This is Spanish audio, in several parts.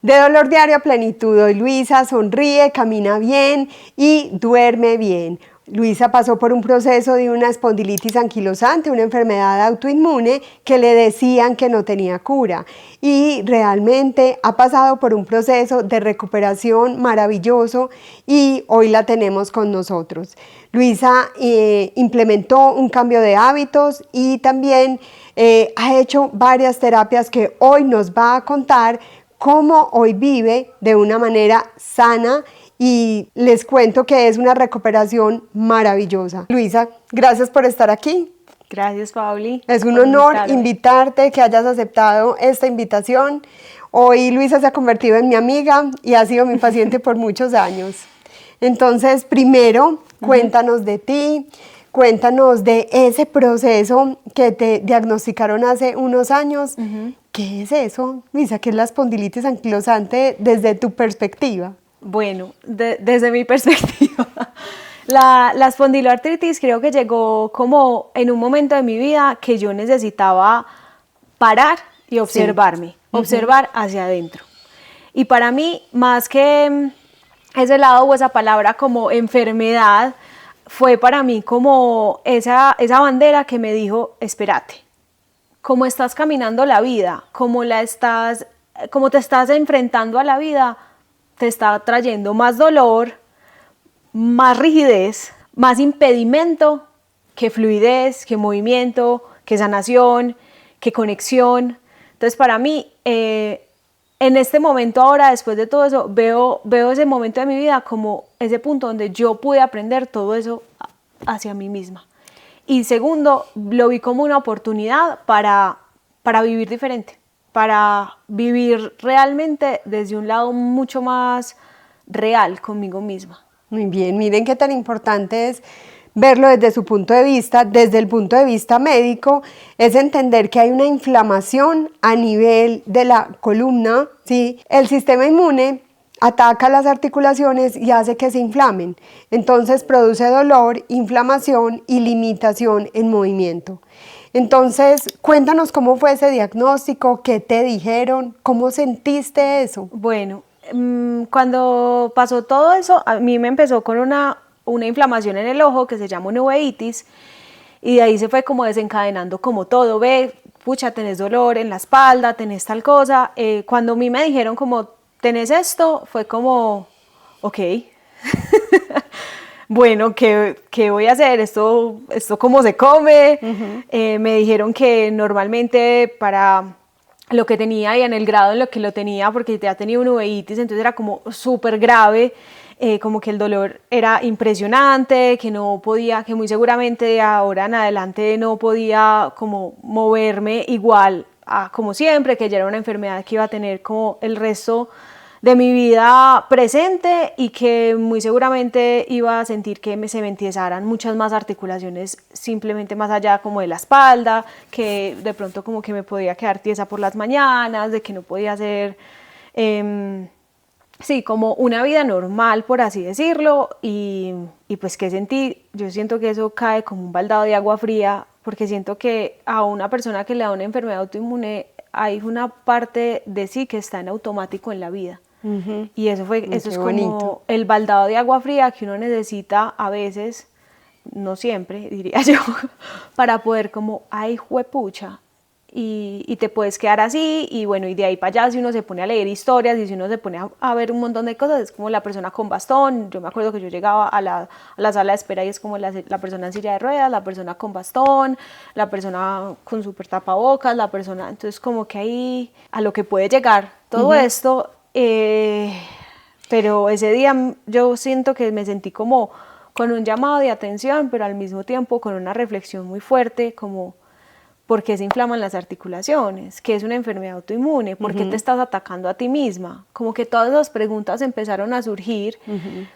De dolor diario a plenitud, hoy Luisa sonríe, camina bien y duerme bien. Luisa pasó por un proceso de una espondilitis anquilosante, una enfermedad autoinmune que le decían que no tenía cura, y realmente ha pasado por un proceso de recuperación maravilloso y hoy la tenemos con nosotros. Luisa implementó un cambio de hábitos y también ha hecho varias terapias que hoy nos va a contar cómo hoy vive de una manera sana, y les cuento que es una recuperación maravillosa. Luisa, gracias por estar aquí. Gracias, Pauli. Es un honor invitarte, que hayas aceptado esta invitación. Hoy Luisa se ha convertido en mi amiga y ha sido mi paciente por muchos años. Entonces, primero, cuéntanos de ti, cuéntanos de ese proceso que te diagnosticaron hace unos años. ¿Qué es eso, Luisa? ¿Qué es la espondilitis anquilosante desde tu perspectiva? Bueno, desde mi perspectiva, la espondiloartritis creo que llegó como en un momento de mi vida que yo necesitaba parar y observarme, observar hacia adentro. Y para mí, más que ese lado o esa palabra como enfermedad, fue para mí como esa bandera que me dijo, espérate, cómo estás caminando la vida, cómo te estás enfrentando a la vida, te está trayendo más dolor, más rigidez, más impedimento que fluidez, que movimiento, que sanación, que conexión. Entonces, para mí, en este momento ahora, después de todo eso, veo ese momento de mi vida como ese punto donde yo pude aprender todo eso hacia mí misma. Y segundo, lo vi como una oportunidad para vivir diferente, para vivir realmente desde un lado mucho más real conmigo misma. Muy bien, miren qué tan importante es verlo desde su punto de vista, desde el punto de vista médico, es entender que hay una inflamación a nivel de la columna, ¿sí? El sistema inmune ataca las articulaciones y hace que se inflamen, entonces produce dolor, inflamación y limitación en movimiento. Entonces, cuéntanos cómo fue ese diagnóstico, qué te dijeron, cómo sentiste eso. Bueno, cuando pasó todo eso, a mí me empezó con una inflamación en el ojo que se llama una uveitis, y de ahí se fue como desencadenando como todo, ve, pucha, tenés dolor en la espalda, tenés tal cosa. Cuando a mí me dijeron como, tenés esto, fue como, ok, bueno, ¿qué voy a hacer? ¿Esto cómo se come? Me dijeron que normalmente para lo que tenía y en el grado en lo que lo tenía, porque ya tenía una uveitis, entonces era como súper grave, como que el dolor era impresionante, que no podía, que muy seguramente de ahora en adelante no podía como moverme igual a como siempre, que ya era una enfermedad que iba a tener como el resto de mi vida presente, y que muy seguramente iba a sentir que se me entiesaran muchas más articulaciones simplemente más allá como de la espalda, que de pronto como que me podía quedar tiesa por las mañanas, de que no podía hacer sí, como una vida normal, por así decirlo, y pues ¿qué sentí? Yo siento que eso cae como un baldado de agua fría, porque siento que a una persona que le da una enfermedad autoinmune hay una parte de sí que está en automático en la vida. Y eso es como bonito. El baldado de agua fría que uno necesita a veces, no siempre, diría yo, para poder como, ay, juepucha, y te puedes quedar así, y bueno, y de ahí para allá, si uno se pone a leer historias y si uno se pone a ver un montón de cosas, es como la persona con bastón. Yo me acuerdo que yo llegaba a la sala de espera y es como la persona en silla de ruedas, la persona con bastón, la persona con súper tapabocas, la persona, entonces como que ahí a lo que puede llegar todo esto, pero ese día yo siento que me sentí como con un llamado de atención, pero al mismo tiempo con una reflexión muy fuerte, como ¿por qué se inflaman las articulaciones? ¿Qué es una enfermedad autoinmune? ¿Por qué te estás atacando a ti misma? Como que todas esas preguntas empezaron a surgir,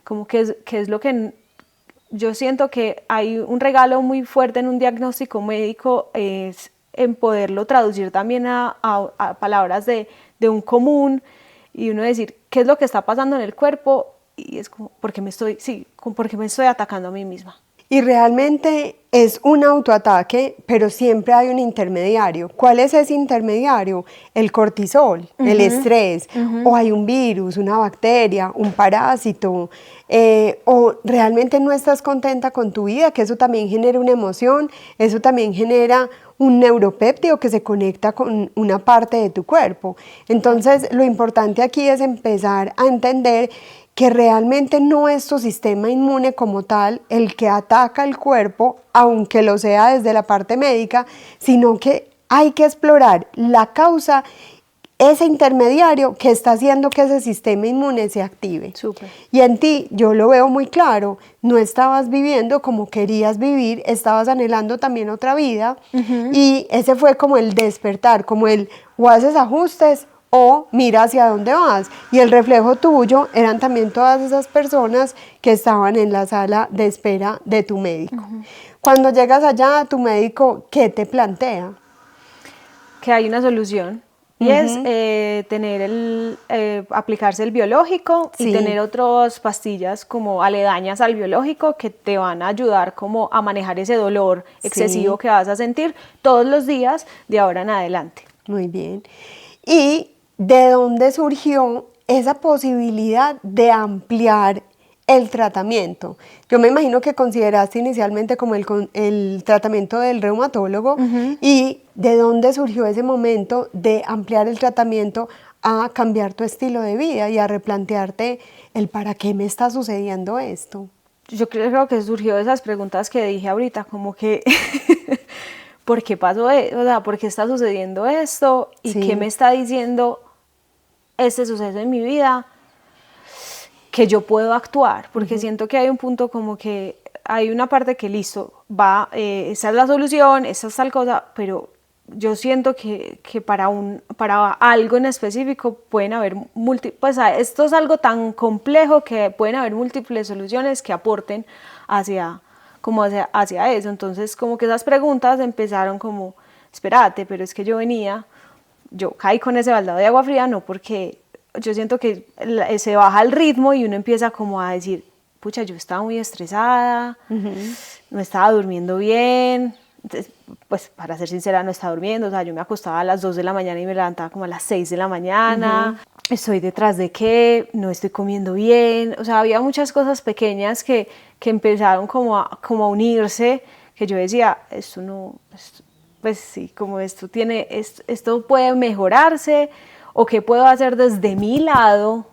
como que es lo que yo siento que hay un regalo muy fuerte en un diagnóstico médico, es en poderlo traducir también a palabras de un común, y uno decir, ¿qué es lo que está pasando en el cuerpo? Y es como, ¿por qué me estoy atacando a mí misma? Y realmente es un autoataque, pero siempre hay un intermediario. ¿Cuál es ese intermediario? El cortisol, el estrés, o hay un virus, una bacteria, un parásito, o realmente no estás contenta con tu vida, que eso también genera una emoción, eso también genera un neuropéptido que se conecta con una parte de tu cuerpo. Entonces, lo importante aquí es empezar a entender que realmente no es tu sistema inmune como tal el que ataca el cuerpo, aunque lo sea desde la parte médica, sino que hay que explorar la causa, ese intermediario que está haciendo que ese sistema inmune se active. Súper. Y en ti, yo lo veo muy claro, no estabas viviendo como querías vivir, estabas anhelando también otra vida, y ese fue como el despertar, como el o haces ajustes o mira hacia dónde vas. Y el reflejo tuyo eran también todas esas personas que estaban en la sala de espera de tu médico. Cuando llegas allá, tu médico, ¿qué te plantea? Que hay una solución. Y es aplicarse el biológico y tener otras pastillas como aledañas al biológico que te van a ayudar como a manejar ese dolor excesivo que vas a sentir todos los días de ahora en adelante. Muy bien. ¿Y de dónde surgió esa posibilidad de ampliar el tratamiento? Yo me imagino que consideraste inicialmente como el tratamiento del reumatólogo, y ¿de dónde surgió ese momento de ampliar el tratamiento a cambiar tu estilo de vida y a replantearte el para qué me está sucediendo esto? Yo creo que surgió de esas preguntas que dije ahorita, como que ¿por qué pasó eso? O sea, ¿por qué está sucediendo esto? ¿Y qué me está diciendo este suceso en mi vida? Que yo puedo actuar, porque siento que hay un punto como que hay una parte que listo, esa es la solución, esa es tal cosa, pero yo siento que para algo en específico pueden haber pues esto es algo tan complejo que pueden haber múltiples soluciones que aporten hacia eso. Entonces como que esas preguntas empezaron como, espérate, pero es que yo caí con ese baldado de agua fría, no porque yo siento que se baja el ritmo y uno empieza como a decir, pucha, yo estaba muy estresada, no estaba durmiendo bien. Entonces, pues para ser sincera, no estaba durmiendo, o sea, yo me acostaba a las 2 de la mañana y me levantaba como a las 6 de la mañana, estoy detrás de qué, no estoy comiendo bien, o sea, había muchas cosas pequeñas que empezaron como a unirse, que yo decía, esto no, pues sí, como esto puede mejorarse, o qué puedo hacer desde mi lado,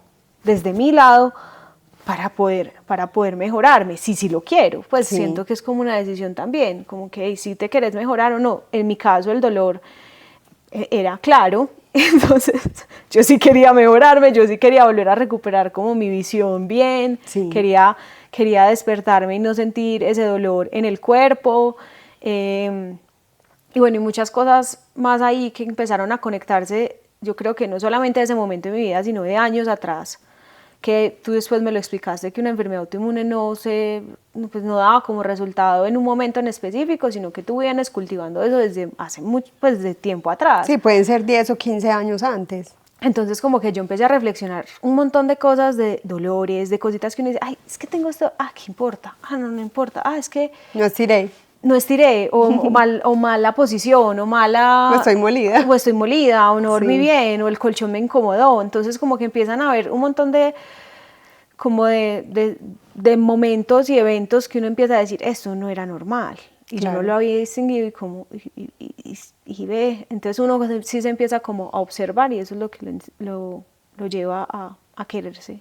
para poder mejorarme, si lo quiero, pues siento que es como una decisión también, como que si te querés mejorar o no. En mi caso el dolor era claro, entonces yo sí quería mejorarme, yo sí quería volver a recuperar como mi visión bien, quería despertarme y no sentir ese dolor en el cuerpo, y bueno, y muchas cosas más ahí que empezaron a conectarse, yo creo que no solamente de ese momento de mi vida, sino de años atrás, que tú después me lo explicaste, que una enfermedad autoinmune no daba como resultado en un momento en específico, sino que tú vienes cultivando eso desde hace mucho, pues de tiempo atrás. Sí, pueden ser 10 o 15 años antes. Entonces como que yo empecé a reflexionar un montón de cosas, de dolores, de cositas que uno dice, ay, es que tengo esto, ¿qué importa? No importa, es que... No estiré, o mala posición, o o estoy molida, o no dormí bien, o el colchón me incomodó. Entonces como que empiezan a haber un montón de momentos y eventos que uno empieza a decir, esto no era normal, y yo no lo había distinguido, y ve, entonces uno sí se empieza como a observar, y eso es lo que lo lleva a quererse.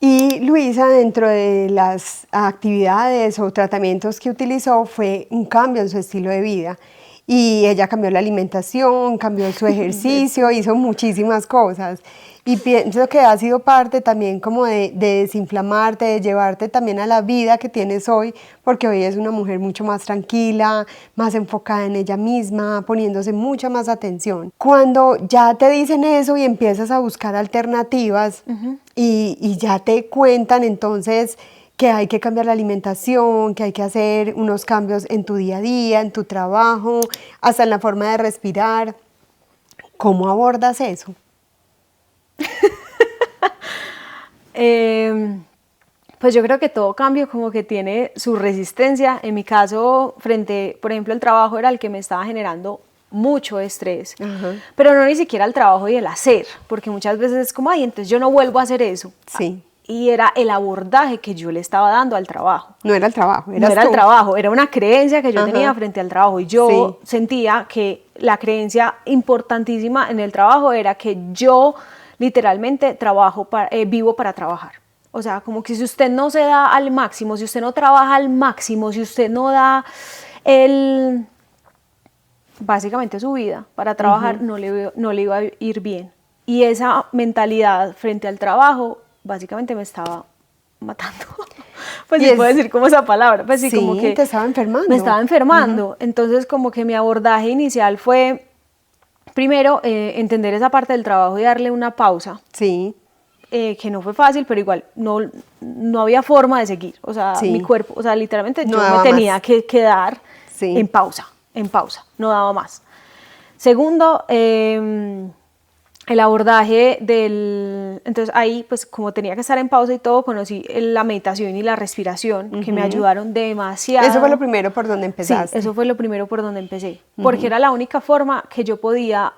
Y Luisa, dentro de las actividades o tratamientos que utilizó, fue un cambio en su estilo de vida. Y ella cambió la alimentación, cambió su ejercicio, hizo muchísimas cosas. Y pienso que ha sido parte también como de desinflamarte, de llevarte también a la vida que tienes hoy, porque hoy es una mujer mucho más tranquila, más enfocada en ella misma, poniéndose mucha más atención. Cuando ya te dicen eso y empiezas a buscar alternativas, y ya te cuentan entonces que hay que cambiar la alimentación, que hay que hacer unos cambios en tu día a día, en tu trabajo, hasta en la forma de respirar, ¿cómo abordas eso? Pues yo creo que todo cambio como que tiene su resistencia. En mi caso, frente, por ejemplo, el trabajo era el que me estaba generando mucho estrés, pero no ni siquiera el trabajo y el hacer, porque muchas veces es como, ay, entonces yo no vuelvo a hacer eso. Sí. Y era el abordaje que yo le estaba dando al trabajo. No era el trabajo, No era el trabajo, era una creencia que yo tenía frente al trabajo. Y yo Sí. sentía que la creencia importantísima en el trabajo era que yo literalmente vivo para trabajar. O sea, como que si usted no se da al máximo, si usted no trabaja al máximo, si usted no da básicamente su vida para trabajar, no le iba a ir bien. Y esa mentalidad frente al trabajo básicamente me estaba matando. Pues sí puedo decir como esa palabra. Pues sí, como que te estaba enfermando. Me estaba enfermando. Entonces como que mi abordaje inicial fue, primero, entender esa parte del trabajo y darle una pausa. Sí. Que no fue fácil, pero igual no había forma de seguir. O sea, mi cuerpo, o sea, literalmente yo me tenía que quedar en pausa, no daba más. Segundo, el abordaje entonces ahí, pues como tenía que estar en pausa y todo, conocí la meditación y la respiración, que me ayudaron demasiado. Eso fue lo primero por donde empezaste. Sí, eso fue lo primero por donde empecé, porque era la única forma que yo podía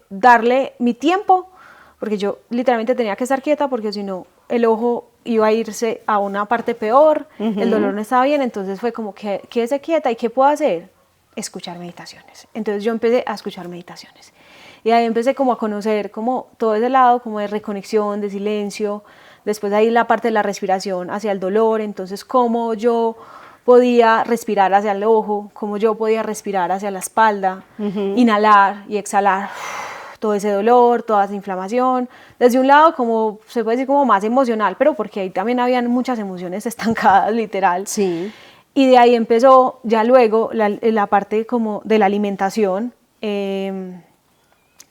darle mi tiempo, porque yo literalmente tenía que estar quieta, porque si no, el ojo iba a irse a una parte peor, el dolor no estaba bien, entonces fue como que quédese quieta. ¿Y qué puedo hacer? Escuchar meditaciones. Entonces yo empecé a escuchar meditaciones. Y ahí empecé como a conocer como todo ese lado como de reconexión, de silencio. Después ahí la parte de la respiración hacia el dolor. Entonces cómo yo podía respirar hacia el ojo, cómo yo podía respirar hacia la espalda, inhalar y exhalar todo ese dolor, toda esa inflamación. Desde un lado como se puede decir como más emocional, pero porque ahí también habían muchas emociones estancadas, literal. Sí. Y de ahí empezó ya luego la parte como de la alimentación,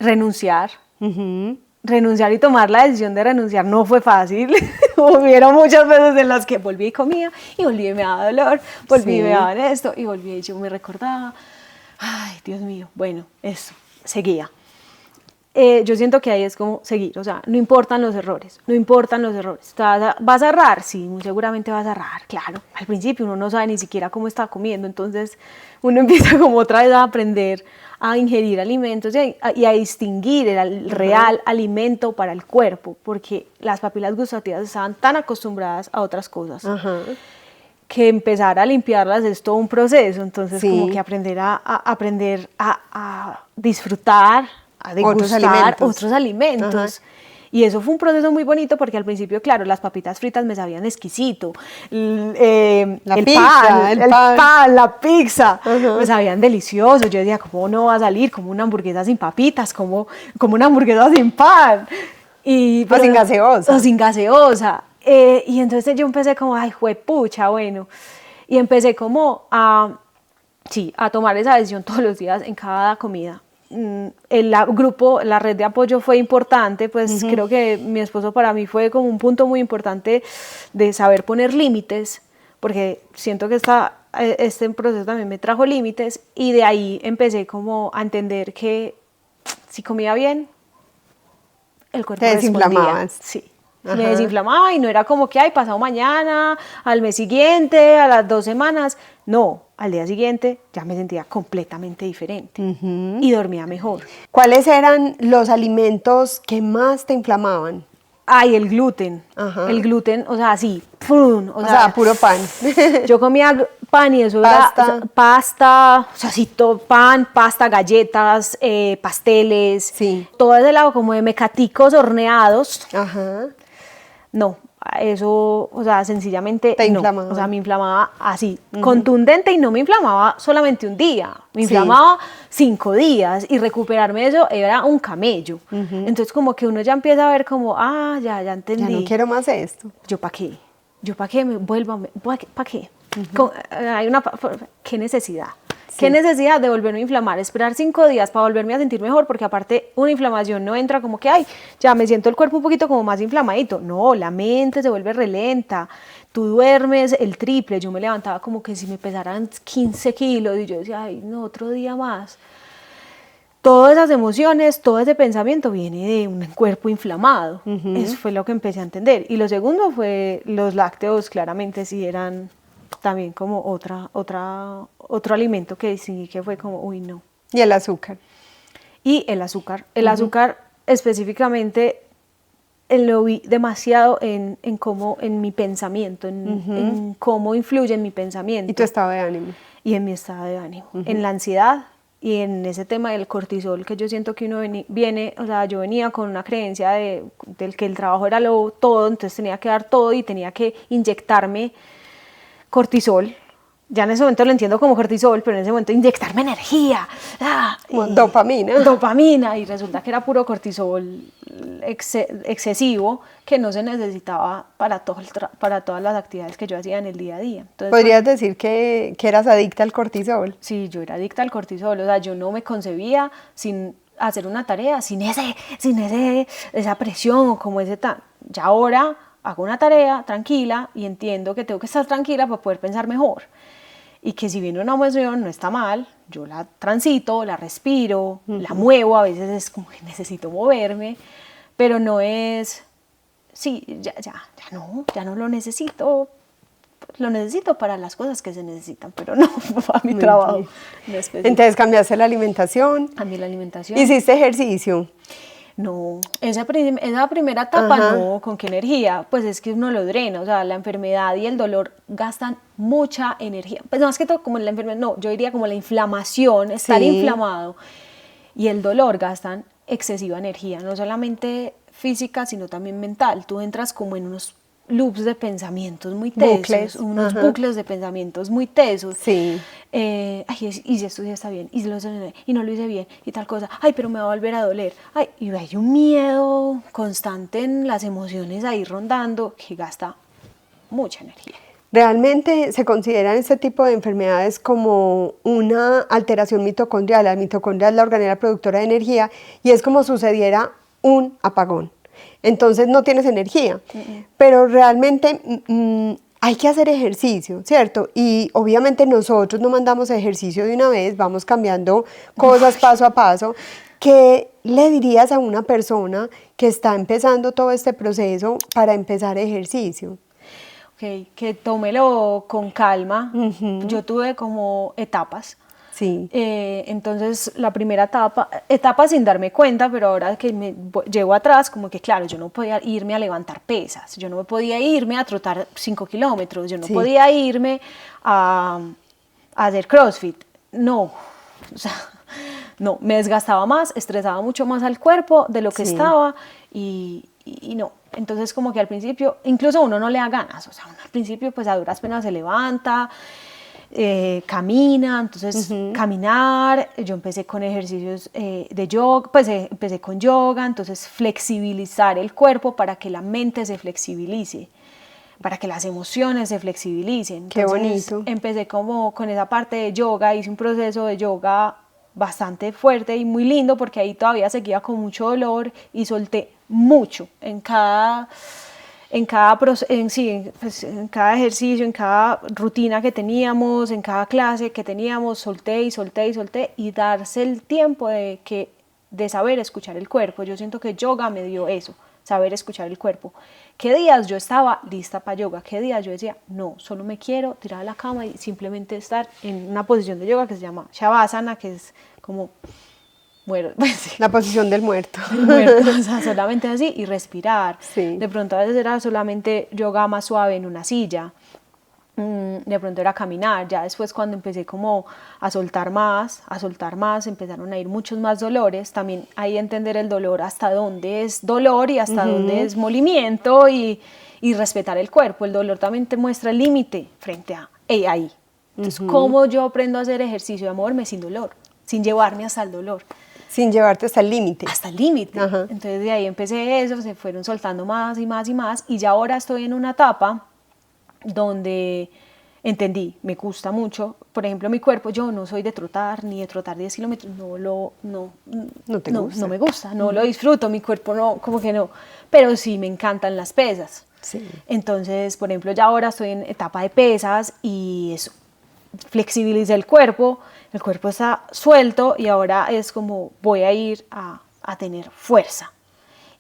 renunciar. Renunciar y tomar la decisión de renunciar no fue fácil. Hubieron muchas veces en las que volví y comía, y volví y me daba dolor, volví y me daban esto, y volví y yo me recordaba, ay, Dios mío, bueno, eso, seguía. Yo siento que ahí es como seguir, o sea, no importan los errores. ¿Vas a errar? Sí, muy seguramente vas a errar, claro. Al principio uno no sabe ni siquiera cómo está comiendo, entonces uno empieza como otra vez a aprender a ingerir alimentos y a distinguir el real alimento para el cuerpo, porque las papilas gustativas estaban tan acostumbradas a otras cosas que empezar a limpiarlas es todo un proceso. Entonces como que aprender a disfrutar, a degustar otros alimentos. Y eso fue un proceso muy bonito porque al principio, claro, las papitas fritas me sabían exquisito, el pan, la pizza, me sabían delicioso. Yo decía, ¿cómo no va a salir como una hamburguesa sin papitas, como una hamburguesa sin pan? O sin gaseosa. O sin gaseosa. Y entonces yo empecé como, ay, juepucha, bueno. Y empecé como a tomar esa decisión todos los días en cada comida. La red de apoyo fue importante, pues creo que mi esposo para mí fue como un punto muy importante de saber poner límites, porque siento que este proceso también me trajo límites, y de ahí empecé como a entender que si comía bien, el cuerpo respondía. Sí. Me desinflamaba y no era como que, ay, pasado mañana, al mes siguiente, a las 2 semanas. No, al día siguiente ya me sentía completamente diferente y dormía mejor. ¿Cuáles eran los alimentos que más te inflamaban? Ay, el gluten. El gluten, o sea, sí, ¡pum! O sea, puro pan. Yo comía pan y eso era pasta, o sea, sí, todo pan, pasta, galletas, pasteles, todo ese lado como de mecaticos horneados. No, eso, o sea, sencillamente te no. inflamaba. O sea, me inflamaba así, contundente, y no me inflamaba solamente un día, me inflamaba 5 días, y recuperarme de eso era un camello. Entonces como que uno ya empieza a ver como, ya entendí. Ya no quiero más esto. ¿Yo para qué? ¿Para qué? ¿Qué necesidad? ¿Qué necesidad de volverme a inflamar? Esperar 5 días para volverme a sentir mejor, porque aparte una inflamación no entra como que, ay, ya me siento el cuerpo un poquito como más inflamadito. No, la mente se vuelve relenta, tú duermes el triple. Yo me levantaba como que si me pesaran 15 kilos y yo decía, ay, no, otro día más. todas esas emociones, todo ese pensamiento viene de un cuerpo inflamado. Eso fue lo que empecé a entender. Y lo segundo fue los lácteos, claramente sí eran también como otro alimento que sí que fue como, uy, no. Y el azúcar. Y el azúcar. El azúcar específicamente lo vi demasiado en mi pensamiento, en cómo influye en mi pensamiento. Y tu estado de ánimo. Y en mi estado de ánimo. En la ansiedad y en ese tema del cortisol, que yo siento que uno viene, o sea, yo venía con una creencia del que el trabajo era lo todo, entonces tenía que dar todo y tenía que inyectarme cortisol. Ya en ese momento lo entiendo como cortisol, pero en ese momento inyectarme energía. Dopamina. Dopamina, y resulta que era puro cortisol excesivo que no se necesitaba para todas las actividades que yo hacía en el día a día. Entonces, ¿podrías decir que eras adicta al cortisol? Sí, yo era adicta al cortisol, o sea, yo no me concebía sin hacer una tarea, sin esa presión o como ese tan. Ya ahora hago una tarea tranquila y entiendo que tengo que estar tranquila para poder pensar mejor. Y que si viene una emoción no está mal, yo la transito, la respiro, la muevo, a veces es como que necesito moverme, pero no es, sí, ya no lo necesito para las cosas que se necesitan, pero no para mi trabajo. Entonces cambiaste la alimentación. Cambié la alimentación. ¿Hiciste ejercicio? No, esa primera etapa no, ¿con qué energía? Pues es que uno lo drena, o sea, la enfermedad y el dolor gastan mucha energía, pues más que todo como la enfermedad, no, yo diría como la inflamación, estar inflamado y el dolor gastan excesiva energía, no solamente física, sino también mental. Tú entras como en unos loops de pensamientos muy tesos, unos bucles de pensamientos muy tesos. Sí. Ay, y si esto ya está bien, y no lo hice bien, y tal cosa, ay, pero me va a volver a doler. Ay, y hay un miedo constante en las emociones ahí rondando que gasta mucha energía. Realmente se consideran este tipo de enfermedades como una alteración mitocondrial. La mitocondria es la organela productora de energía y es como sucediera un apagón. Entonces no tienes energía, pero realmente hay que hacer ejercicio, ¿cierto? Y obviamente nosotros no mandamos ejercicio de una vez, vamos cambiando cosas paso a paso. ¿Qué le dirías a una persona que está empezando todo este proceso para empezar ejercicio? Okay, que tómelo con calma. Yo tuve como etapas. Sí. Entonces la primera etapa sin darme cuenta, pero ahora que me llevo atrás, como que claro, yo no podía irme a levantar pesas, yo no podía irme a trotar 5 kilómetros, yo no podía irme a hacer CrossFit, no, o sea, no, me desgastaba más, estresaba mucho más al cuerpo de lo que estaba y no. Entonces como que al principio, incluso uno no le da ganas, o sea, uno al principio pues a duras penas se levanta, camina, entonces caminar, yo empecé con ejercicios de yoga, pues empecé con yoga, entonces flexibilizar el cuerpo para que la mente se flexibilice, para que las emociones se flexibilicen. Entonces, qué bonito. Empecé como con esa parte de yoga, hice un proceso de yoga bastante fuerte y muy lindo porque ahí todavía seguía con mucho dolor y solté mucho en cada ejercicio, en cada rutina que teníamos, en cada clase que teníamos, solté y darse el tiempo de saber escuchar el cuerpo. Yo siento que yoga me dio eso, saber escuchar el cuerpo. ¿Qué días yo estaba lista para yoga? ¿Qué días yo decía, no, solo me quiero tirar a la cama y simplemente estar en una posición de yoga que se llama Shavasana, que es como... Bueno, pues sí. La posición del muerto. O sea, solamente así y respirar. Sí. De pronto a veces era solamente yoga más suave en una silla. De pronto era caminar. Ya después cuando empecé como a soltar más, empezaron a ir muchos más dolores. También ahí entender el dolor, hasta dónde es dolor y hasta dónde es molimiento y respetar el cuerpo. El dolor también te muestra el límite frente a ahí. Entonces, ¿cómo yo aprendo a hacer ejercicio, a moverme sin dolor? Sin llevarme hasta el dolor. Sin llevarte hasta el límite. Hasta el límite. Entonces de ahí empecé eso, se fueron soltando más y ya ahora estoy en una etapa donde entendí, me gusta mucho, por ejemplo mi cuerpo, yo no soy de trotar ni de trotar 10 kilómetros, no me gusta, no lo disfruto, mi cuerpo no, como que no, pero sí me encantan las pesas. Sí. Entonces, por ejemplo, ya ahora estoy en etapa de pesas y eso, flexibilicé el cuerpo, el cuerpo está suelto y ahora es como voy a ir a tener fuerza.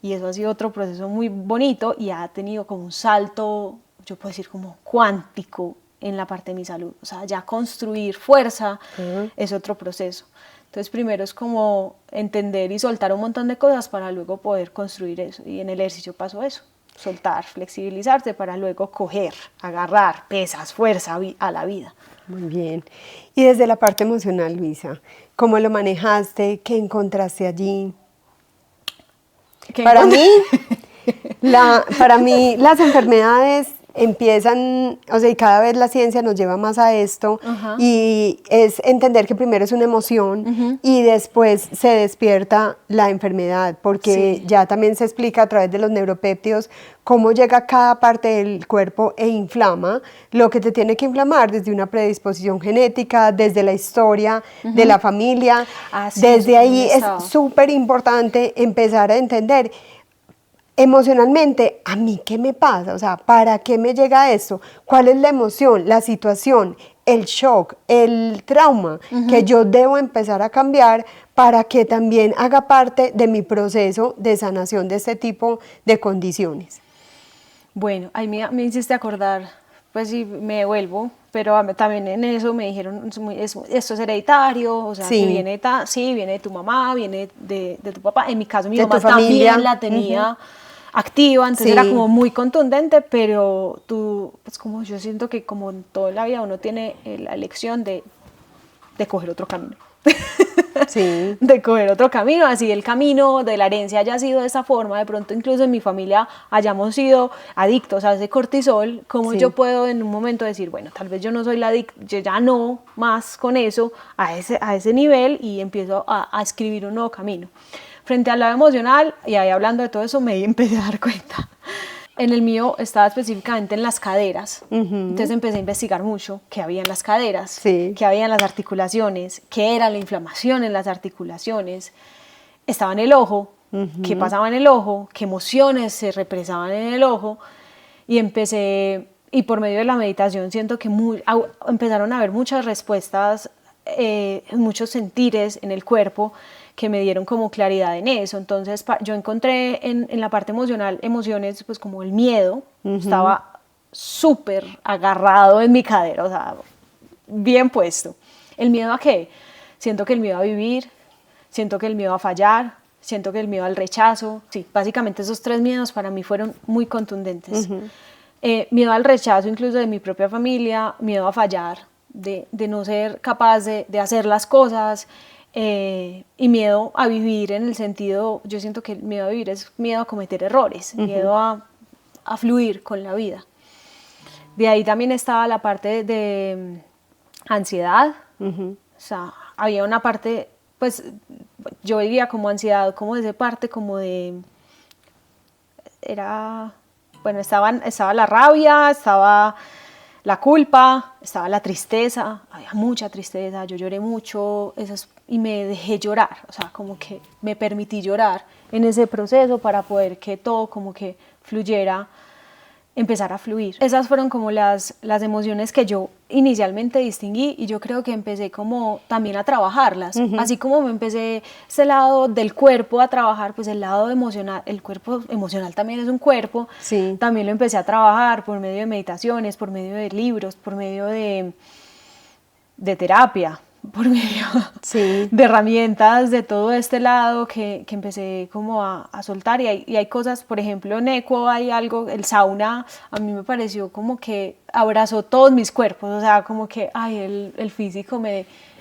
Y eso ha sido otro proceso muy bonito y ha tenido como un salto, yo puedo decir como cuántico en la parte de mi salud. O sea, ya construir fuerza es otro proceso. Entonces primero es como entender y soltar un montón de cosas para luego poder construir eso. Y en el ejercicio pasó eso, soltar, flexibilizarse para luego coger, agarrar pesas, fuerza a la vida. Muy bien. Y desde la parte emocional, Luisa, ¿cómo lo manejaste? ¿Qué encontraste allí? Para mí las enfermedades empiezan, o sea, y cada vez la ciencia nos lleva más a esto, y es entender que primero es una emoción y después se despierta la enfermedad, porque ya también se explica a través de los neuropéptidos cómo llega cada parte del cuerpo e inflama lo que te tiene que inflamar, desde una predisposición genética, desde la historia de la familia. Desde ahí es súper importante empezar a entender emocionalmente, ¿a mí qué me pasa? O sea, ¿para qué me llega esto? ¿Cuál es la emoción, la situación, el shock, el trauma que yo debo empezar a cambiar para que también haga parte de mi proceso de sanación de este tipo de condiciones? Bueno, ahí me hiciste acordar, pues sí, me devuelvo, pero también en eso me dijeron, esto es hereditario, o sea, que viene, viene de tu mamá, viene de tu papá. En mi caso, mi mamá también la tenía activa, entonces era como muy contundente, pero tú, pues como yo siento que como en toda la vida uno tiene la elección de coger otro camino. De coger otro camino, así el camino de la herencia haya sido de esa forma, de pronto incluso en mi familia hayamos sido adictos a ese cortisol, ¿cómo yo puedo en un momento decir, bueno, tal vez yo no soy la adicta, yo ya no más con eso, a ese nivel, y empiezo a escribir un nuevo camino? Frente al lado emocional, y ahí hablando de todo eso, me empecé a dar cuenta. En el mío estaba específicamente en las caderas, entonces empecé a investigar mucho qué había en las caderas, qué había en las articulaciones, qué era la inflamación en las articulaciones, estaba en el ojo, qué pasaba en el ojo, qué emociones se represaban en el ojo, y empecé, y por medio de la meditación siento que empezaron a haber muchas respuestas, muchos sentires en el cuerpo que me dieron como claridad en eso. Entonces yo encontré en la parte emocional emociones pues como el miedo, estaba súper agarrado en mi cadera, o sea, bien puesto. ¿El miedo a qué? Siento que el miedo a vivir, siento que el miedo a fallar, siento que el miedo al rechazo, sí, básicamente esos tres miedos para mí fueron muy contundentes. Miedo al rechazo incluso de mi propia familia, miedo a fallar, de no ser capaz de hacer las cosas, y miedo a vivir en el sentido, yo siento que el miedo a vivir es miedo a cometer errores, miedo a fluir con la vida. De ahí también estaba la parte de ansiedad, o sea, había una parte, pues yo vivía como ansiedad, como de esa parte, como de, bueno, estaba la rabia, estaba la culpa, estaba la tristeza, había mucha tristeza, yo lloré mucho, y me dejé llorar, o sea, como que me permití llorar en ese proceso para poder que todo como que fluyera, empezar a fluir. Esas fueron como las emociones que yo inicialmente distinguí, y yo creo que empecé como también a trabajarlas, así como me empecé ese lado del cuerpo a trabajar, pues el lado emocional, el cuerpo emocional también es un cuerpo, también lo empecé a trabajar por medio de meditaciones, por medio de libros, por medio de terapia, por medio de herramientas de todo este lado que empecé como a soltar, y hay cosas, por ejemplo en Eco hay algo, el sauna a mí me pareció como que abrazó todos mis cuerpos, o sea, como que el físico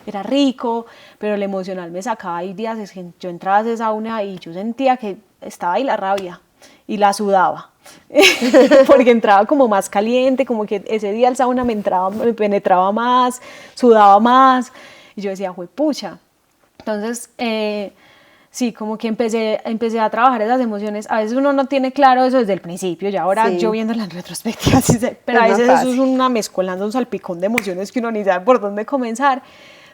era rico, pero el emocional me sacaba. Hay días es que yo entraba a ese sauna y yo sentía que estaba ahí la rabia y la sudaba. Porque entraba como más caliente, como que ese día el sauna me penetraba más, sudaba más, y yo decía, juepucha. Entonces, sí, como que empecé a trabajar esas emociones. A veces uno no tiene claro eso desde el principio, ya ahora yo viéndola en retrospectiva, pero a veces eso es una mezcolanza, un salpicón de emociones que uno ni sabe por dónde comenzar.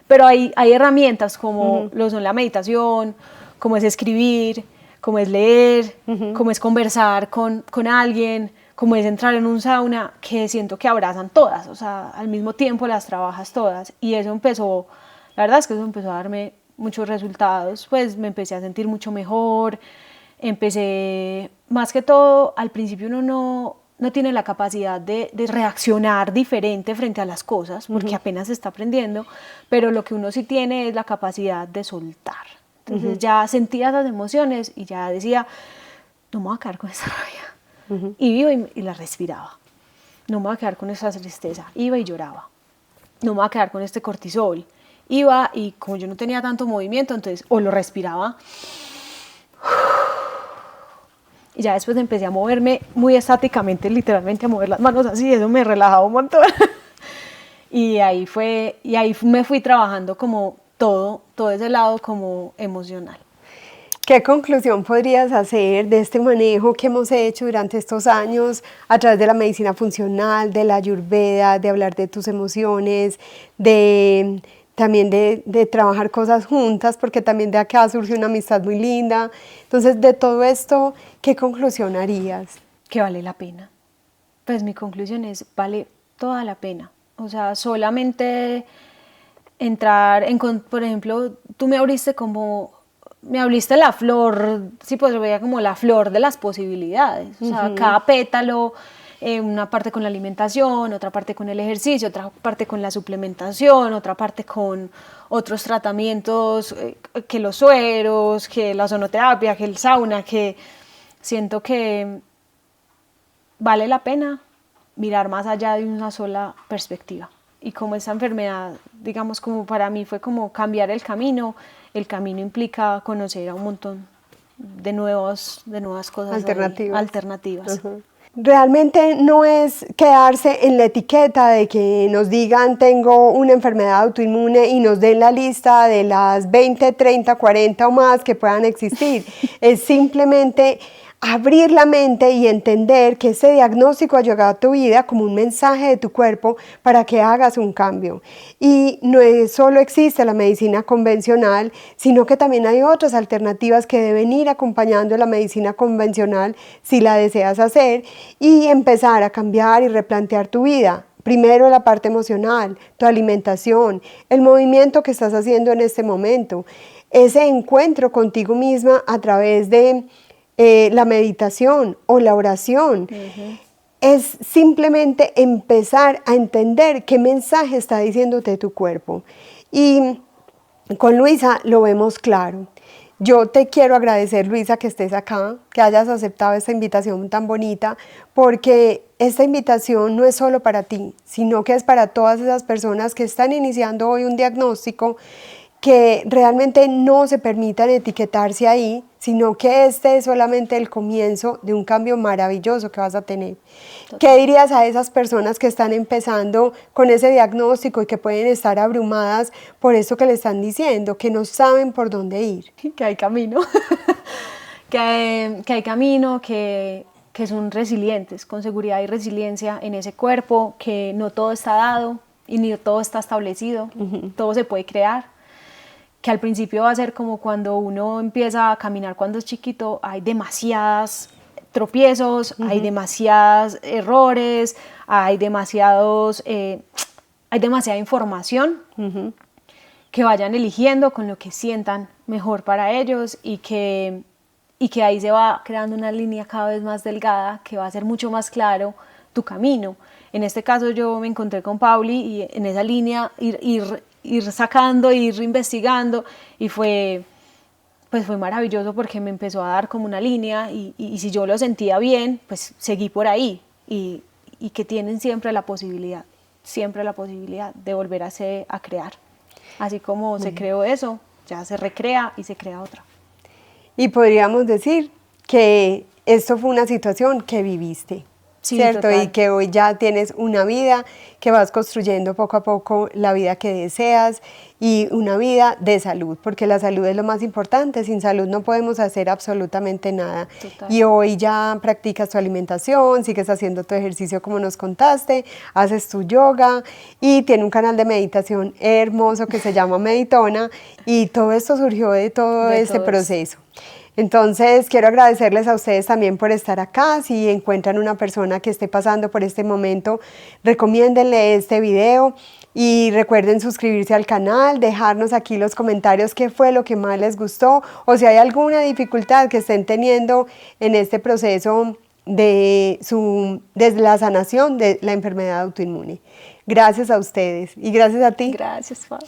Pero hay herramientas como lo son la meditación, como es escribir, como es leer, como es conversar con alguien, como es entrar en un sauna, que siento que abrazan todas, o sea, al mismo tiempo las trabajas todas, y eso empezó La verdad es que eso empezó a darme muchos resultados, pues me empecé a sentir mucho mejor, empecé, más que todo, al principio uno no tiene la capacidad de reaccionar diferente frente a las cosas, porque apenas se está aprendiendo, pero lo que uno sí tiene es la capacidad de soltar. Entonces ya sentía esas emociones y ya decía, no me voy a quedar con esa rabia. Y iba y la respiraba. No me voy a quedar con esa tristeza. Iba y lloraba. No me voy a quedar con este cortisol. Iba y como yo no tenía tanto movimiento, entonces o lo respiraba y ya después empecé a moverme muy estáticamente, literalmente a mover las manos así, eso me relajaba un montón. Y ahí me fui trabajando como todo ese lado como emocional. ¿Qué conclusión podrías hacer de este manejo que hemos hecho durante estos años a través de la medicina funcional, de la Ayurveda, de hablar de tus emociones, también de trabajar cosas juntas, porque también de acá surgió una amistad muy linda? Entonces, de todo esto, ¿qué conclusión harías? Que vale la pena. Pues mi conclusión es, vale toda la pena. O sea, solamente entrar por ejemplo, tú me abriste la flor, sí, pues lo veía como la flor de las posibilidades. O sea, cada pétalo, una parte con la alimentación, otra parte con el ejercicio, otra parte con la suplementación, otra parte con otros tratamientos, que los sueros, que la ozonoterapia, que el sauna, que siento que vale la pena mirar más allá de una sola perspectiva. Y como esa enfermedad, digamos, como para mí fue como cambiar el camino implica conocer a un montón de nuevas cosas alternativas. Realmente no es quedarse en la etiqueta de que nos digan tengo una enfermedad autoinmune y nos den la lista de las 20, 30, 40 o más que puedan existir. Es simplemente abrir la mente y entender que ese diagnóstico ha llegado a tu vida como un mensaje de tu cuerpo para que hagas un cambio. Y no solo existe la medicina convencional, sino que también hay otras alternativas que deben ir acompañando la medicina convencional si la deseas hacer y empezar a cambiar y replantear tu vida. Primero la parte emocional, tu alimentación, el movimiento que estás haciendo en este momento, ese encuentro contigo misma a través de la meditación o la oración. Es simplemente empezar a entender qué mensaje está diciéndote tu cuerpo. Y con Luisa lo vemos claro. Yo te quiero agradecer, Luisa, que estés acá, que hayas aceptado esta invitación tan bonita, porque esta invitación no es solo para ti, sino que es para todas esas personas que están iniciando hoy un diagnóstico, que realmente no se permitan etiquetarse ahí, sino que este es solamente el comienzo de un cambio maravilloso que vas a tener. Total. ¿Qué dirías a esas personas que están empezando con ese diagnóstico y que pueden estar abrumadas por eso que le están diciendo, que no saben por dónde ir? Que hay camino, que hay camino, que son resilientes, con seguridad y resiliencia en ese cuerpo, que no todo está dado y ni todo está establecido, todo se puede crear. Que al principio va a ser como cuando uno empieza a caminar cuando es chiquito, hay demasiados tropiezos, hay demasiados errores, hay demasiada información, que vayan eligiendo con lo que sientan mejor para ellos y que ahí se va creando una línea cada vez más delgada que va a ser mucho más claro tu camino. En este caso yo me encontré con Pauli y en esa línea ir sacando, ir investigando y fue maravilloso porque me empezó a dar como una línea y si yo lo sentía bien, pues seguí por ahí y que tienen siempre la posibilidad de volver a crear. Así como se creó eso, ya se recrea y se crea otra. Y podríamos decir que esto fue una situación que viviste. Sí, ¿cierto? Total. Y que hoy ya tienes una vida, que vas construyendo poco a poco la vida que deseas y una vida de salud, porque la salud es lo más importante, sin salud no podemos hacer absolutamente nada. Total. Y hoy ya practicas tu alimentación, sigues haciendo tu ejercicio como nos contaste, haces tu yoga y tiene un canal de meditación hermoso que se llama Meditona y todo esto surgió de todo este proceso. Entonces, quiero agradecerles a ustedes también por estar acá. Si encuentran una persona que esté pasando por este momento, recomiéndenle este video Y recuerden suscribirse al canal, dejarnos aquí los comentarios qué fue lo que más les gustó o si hay alguna dificultad que estén teniendo en este proceso de la sanación de la enfermedad autoinmune. Gracias a ustedes y gracias a ti. Gracias, Pau.